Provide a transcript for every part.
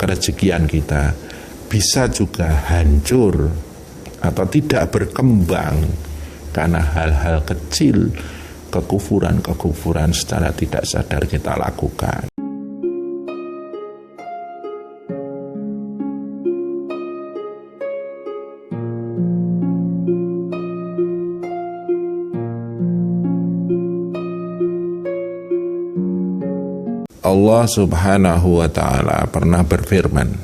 kerezekian kita bisa juga hancur atau tidak berkembang karena hal-hal kecil, kekufuran secara tidak sadar kita lakukan. Allah Subhanahu wa ta'ala pernah berfirman,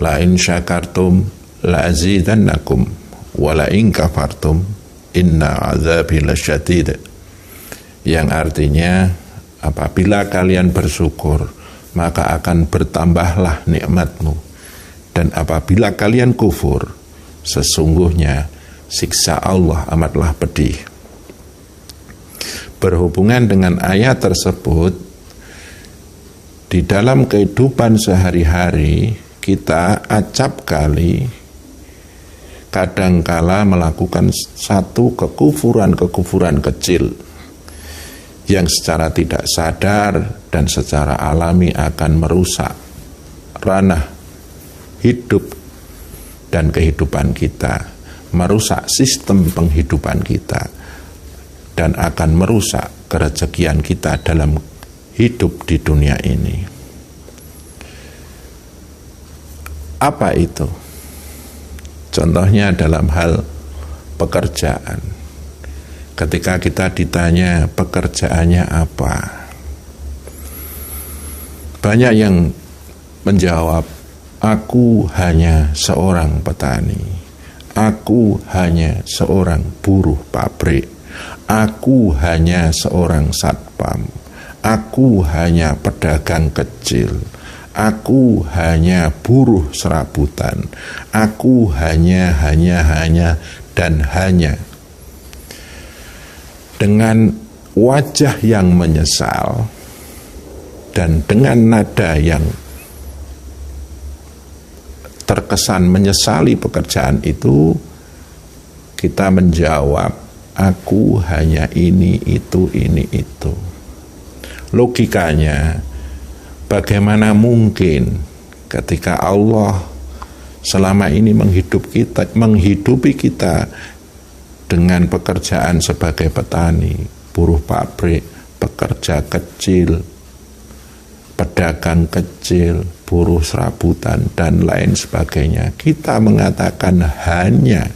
la in syakartum la azidannakum wa la in kafartum inna azabi lasyadid, yang artinya apabila kalian bersyukur maka akan bertambahlah nikmatmu, dan apabila kalian kufur sesungguhnya siksa Allah amatlah pedih. Berhubungan dengan ayat tersebut, di dalam kehidupan sehari-hari kita acap kali kadangkala melakukan satu kekufuran kecil yang secara tidak sadar dan secara alami akan merusak ranah hidup dan kehidupan kita, merusak sistem penghidupan kita, dan akan merusak kerezekian kita dalam hidup di dunia ini. Apa itu? Contohnya dalam hal pekerjaan. Ketika kita ditanya pekerjaannya apa, banyak yang menjawab, aku hanya seorang petani, aku hanya seorang buruh pabrik, aku hanya seorang satpam, aku hanya pedagang kecil, aku hanya buruh serabutan, aku hanya dan hanya. Dengan wajah yang menyesal dan dengan nada yang terkesan menyesali pekerjaan itu, kita menjawab, aku hanya ini, itu. Logikanya, bagaimana mungkin ketika Allah selama ini menghidupi kita dengan pekerjaan sebagai petani, buruh pabrik, pekerja kecil, pedagang kecil, buruh serabutan, dan lain sebagainya, kita mengatakan hanya.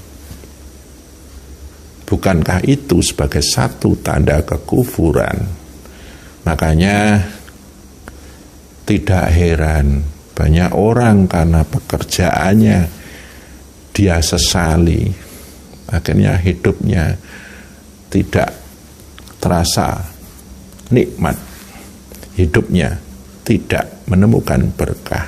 Bukankah itu sebagai satu tanda kekufuran? Makanya tidak heran banyak orang karena pekerjaannya dia sesali, akhirnya hidupnya tidak terasa nikmat, hidupnya tidak menemukan berkah.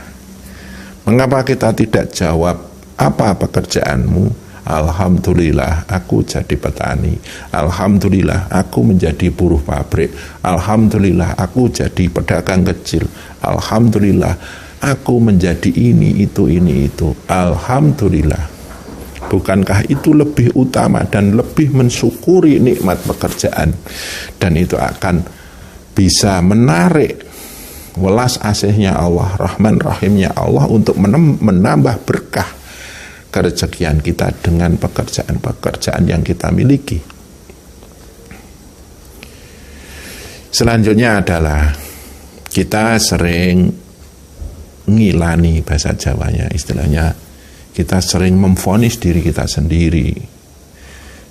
Mengapa kita tidak jawab, apa pekerjaanmu? Alhamdulillah aku jadi petani, alhamdulillah aku menjadi buruh pabrik, alhamdulillah aku jadi pedagang kecil, alhamdulillah aku menjadi ini itu. Alhamdulillah. Bukankah itu lebih utama dan lebih mensyukuri nikmat pekerjaan, dan itu akan bisa menarik welas asihnya Allah, Rahman Rahimnya Allah untuk menambah berkah kerezekian kita dengan pekerjaan-pekerjaan yang kita miliki. Selanjutnya adalah kita sering ngilani, bahasa Jawanya istilahnya, kita sering memvonis diri kita sendiri.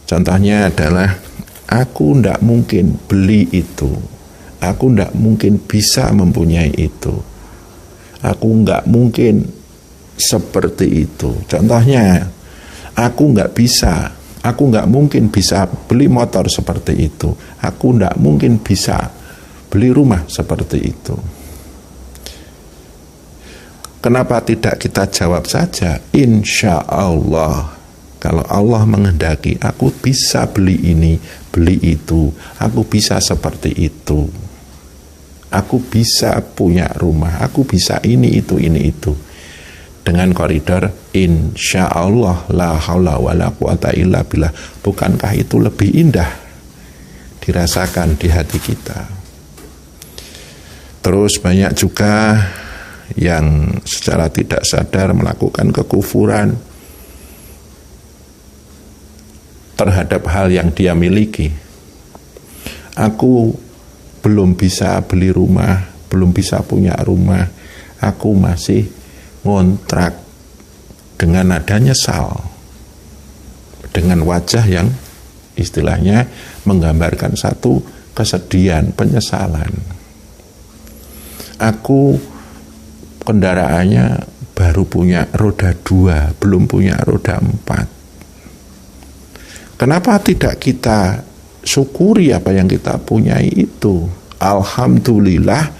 Contohnya adalah, aku tidak mungkin beli itu, aku tidak mungkin bisa mempunyai itu, aku tidak mungkin seperti itu. Contohnya, aku nggak mungkin bisa beli motor seperti itu, aku nggak mungkin bisa beli rumah seperti itu. Kenapa tidak kita jawab saja, insya Allah, kalau Allah menghendaki, aku bisa beli ini, beli itu, aku bisa seperti itu, aku bisa punya rumah, aku bisa ini itu. Dengan koridor insya Allah, la haula wa la quwata illa billah. Bukankah itu lebih indah dirasakan di hati kita? Terus banyak juga yang secara tidak sadar melakukan kekufuran terhadap hal yang dia miliki. Aku belum bisa beli rumah, belum bisa punya rumah, aku masih ngontrak, dengan nada nyesal, dengan wajah yang istilahnya menggambarkan satu kesedihan, penyesalan. Aku kendaraannya baru punya roda 2, belum punya roda 4. Kenapa tidak kita syukuri apa yang kita punyai itu? Alhamdulillah,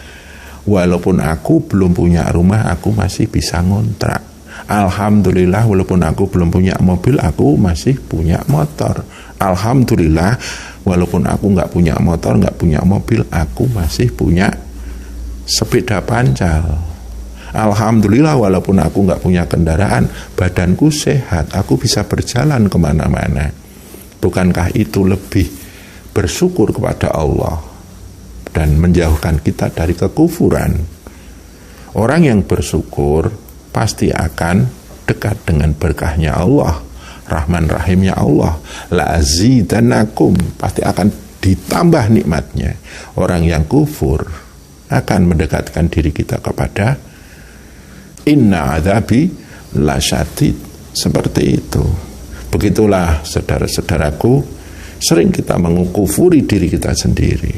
walaupun aku belum punya rumah, aku masih bisa ngontrak. Alhamdulillah, walaupun aku belum punya mobil, aku masih punya motor. Alhamdulillah, walaupun aku nggak punya motor, nggak punya mobil, aku masih punya sepeda pancal. Alhamdulillah, walaupun aku nggak punya kendaraan, badanku sehat, aku bisa berjalan kemana-mana. Bukankah itu lebih bersyukur kepada Allah dan menjauhkan kita dari kekufuran? Orang yang bersyukur pasti akan dekat dengan berkahnya Allah, Rahman Rahimnya Allah. La azidannakum, pasti akan ditambah nikmatnya. Orang yang kufur akan mendekatkan diri kita kepada inna adzabi lasyadid, seperti itu. Begitulah saudara-saudaraku, sering kita mengkufuri diri kita sendiri.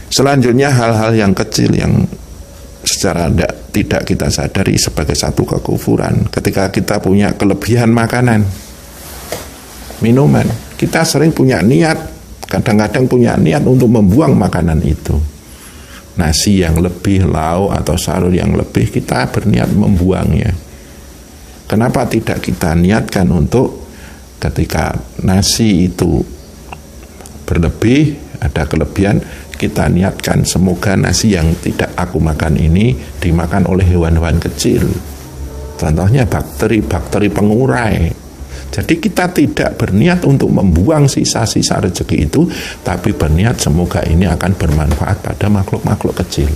Selanjutnya hal-hal yang kecil yang secara tidak kita sadari sebagai satu kekufuran. Ketika kita punya kelebihan makanan, minuman, kita sering punya niat, kadang-kadang punya niat untuk membuang makanan itu. Nasi yang lebih, lauk atau sayur yang lebih, kita berniat membuangnya. Kenapa tidak kita niatkan untuk ketika nasi itu berlebih, ada kelebihan, kita niatkan semoga nasi yang tidak aku makan ini dimakan oleh hewan-hewan kecil. Contohnya bakteri pengurai. Jadi kita tidak berniat untuk membuang sisa-sisa rezeki itu, tapi berniat semoga ini akan bermanfaat pada makhluk-makhluk kecil.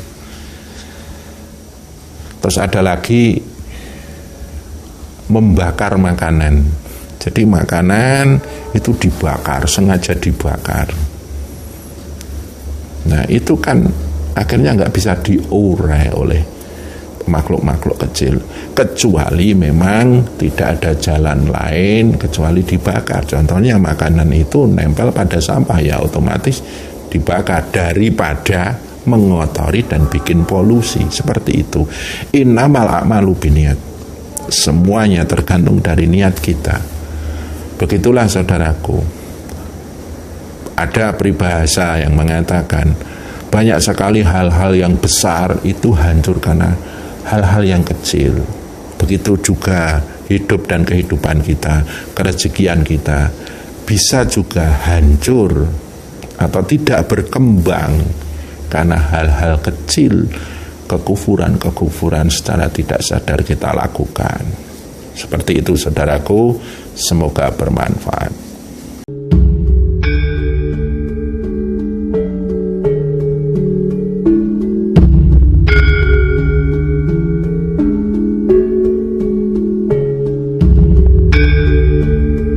Terus ada lagi membakar makanan. Jadi makanan itu dibakar, sengaja dibakar. Nah itu kan akhirnya nggak bisa diurai oleh makhluk-makhluk kecil, kecuali memang tidak ada jalan lain kecuali dibakar. Contohnya makanan itu nempel pada sampah, ya otomatis dibakar daripada mengotori dan bikin polusi. Seperti itu. Innamal a'malu binniyat, semuanya tergantung dari niat kita. Begitulah saudaraku, ada peribahasa yang mengatakan banyak sekali hal-hal yang besar itu hancur karena hal-hal yang kecil. Begitu juga hidup dan kehidupan kita, kerezekian kita bisa juga hancur atau tidak berkembang karena hal-hal kecil, kekufuran secara tidak sadar kita lakukan. Seperti itu saudaraku, semoga bermanfaat.